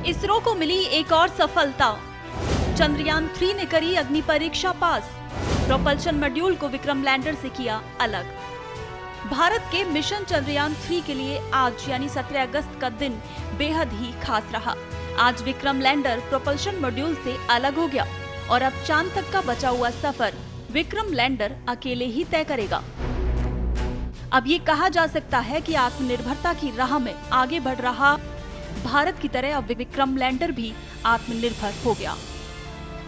इसरो को मिली एक और सफलता। चंद्रयान 3 ने करी अग्नि परीक्षा पास। प्रोपल्शन मॉड्यूल को विक्रम लैंडर से किया अलग। भारत के मिशन चंद्रयान 3 के लिए आज यानी 17 अगस्त का दिन बेहद ही खास रहा। आज विक्रम लैंडर प्रोपल्शन मॉड्यूल से अलग हो गया और अब चांद तक का बचा हुआ सफर विक्रम लैंडर अकेले ही तय करेगा। अब ये कहा जा सकता है कि आत्मनिर्भरता की राह में आगे बढ़ रहा भारत की तरह अब विक्रम लैंडर भी आत्मनिर्भर हो गया।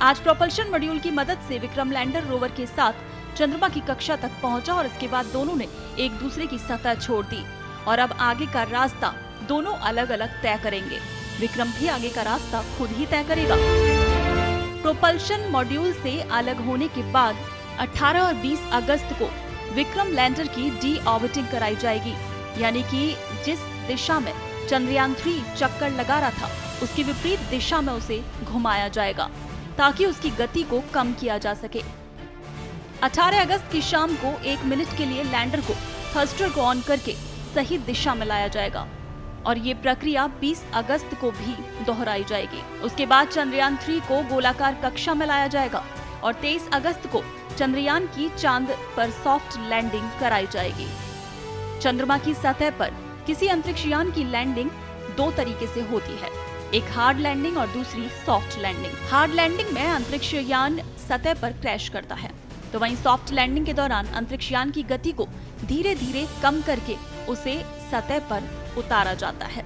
आज प्रोपल्शन मॉड्यूल की मदद से विक्रम लैंडर रोवर के साथ चंद्रमा की कक्षा तक पहुंचा और इसके बाद दोनों ने एक दूसरे की सतह छोड़ दी और अब आगे का रास्ता दोनों अलग अलग तय करेंगे। विक्रम भी आगे का रास्ता खुद ही तय करेगा। प्रोपल्शन मॉड्यूल से अलग होने के बाद 18 और 20 अगस्त को विक्रम लैंडर की डी ऑर्बिटिंग कराई जाएगी, यानी कि जिस दिशा में चंद्रयान 3 चक्कर लगा रहा था उसकी विपरीत दिशा में उसे घुमाया जाएगा ताकि उसकी गति को कम किया जा सके। 18 अगस्त की शाम को 1 मिनट के लिए लैंडर को थ्रस्टर को ऑन करके सही दिशा में लाया जाएगा और ये प्रक्रिया 20 अगस्त को भी दोहराई जाएगी। उसके बाद चंद्रयान 3 को गोलाकार कक्षा में लाया जाएगा और 23 अगस्त को चंद्रयान की चांद पर सॉफ्ट लैंडिंग कराई जाएगी। चंद्रमा की सतह पर किसी अंतरिक्ष यान की लैंडिंग 2 तरीके से होती है, एक हार्ड लैंडिंग और दूसरी सॉफ्ट लैंडिंग। हार्ड लैंडिंग में अंतरिक्ष यान सतह पर क्रैश करता है, तो वहीं सॉफ्ट लैंडिंग के दौरान अंतरिक्ष यान की गति को धीरे धीरे कम करके उसे सतह पर उतारा जाता है।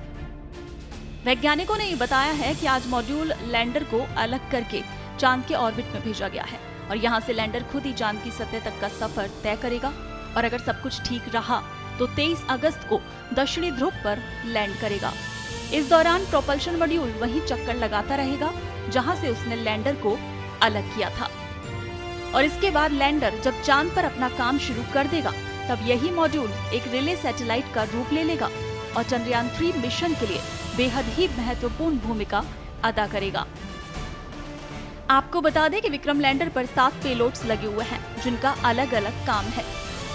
वैज्ञानिकों ने ये बताया है कि आज मॉड्यूल लैंडर को अलग करके चांद के ऑर्बिट में भेजा गया है और यहाँ से लैंडर खुद ही चांद की सतह तक का सफर तय करेगा और अगर सब कुछ ठीक रहा तो 23 अगस्त को दक्षिणी ध्रुव पर लैंड करेगा। इस दौरान प्रोपल्शन मॉड्यूल वहीं चक्कर लगाता रहेगा जहां से उसने लैंडर को अलग किया था और इसके बाद लैंडर जब चांद पर अपना काम शुरू कर देगा तब यही मॉड्यूल एक रिले सैटेलाइट का रूप ले लेगा और चंद्रयान 3 मिशन के लिए बेहद ही महत्वपूर्ण भूमिका अदा करेगा। आपको बता दें कि विक्रम लैंडर पर 7 पेलोड्स लगे हुए हैं जिनका अलग अलग काम है।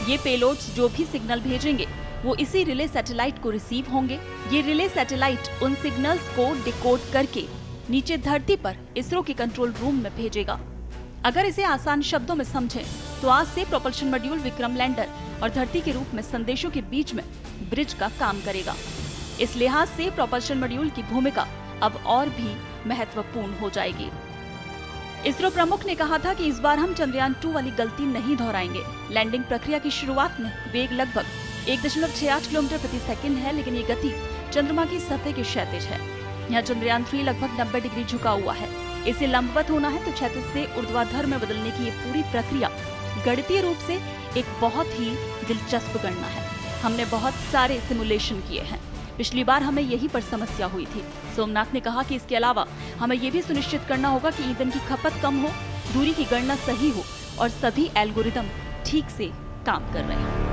ये पेलोड्स जो भी सिग्नल भेजेंगे वो इसी रिले सैटेलाइट को रिसीव होंगे। ये रिले सैटेलाइट उन सिग्नल्स को डिकोड करके नीचे धरती पर इसरो के कंट्रोल रूम में भेजेगा। अगर इसे आसान शब्दों में समझें तो आज से प्रोपल्शन मॉड्यूल विक्रम लैंडर और धरती के रूप में संदेशों के बीच में ब्रिज का काम करेगा। इस लिहाज से प्रोपल्शन मॉड्यूल की भूमिका अब और भी महत्वपूर्ण हो जाएगी। इसरो प्रमुख ने कहा था कि इस बार हम चंद्रयान 2 वाली गलती नहीं दोहराएंगे। लैंडिंग प्रक्रिया की शुरुआत में वेग लगभग 1.68 किलोमीटर प्रति सेकंड है, लेकिन ये गति चंद्रमा की सतह के क्षैतिज है। यहाँ चंद्रयान 3 लगभग 90 डिग्री झुका हुआ है। इसे लंबवत होना है तो क्षैतिज से ऊर्ध्वाधर में बदलने की ये पूरी प्रक्रिया गणितीय रूप से एक बहुत ही दिलचस्प गणना है। हमने बहुत सारे सिमुलेशन किए हैं। पिछली बार हमें यही पर समस्या हुई थी। सोमनाथ ने कहा कि इसके अलावा हमें ये भी सुनिश्चित करना होगा कि ईंधन की खपत कम हो, दूरी की गणना सही हो और सभी एल्गोरिदम ठीक से काम कर रहे हैं।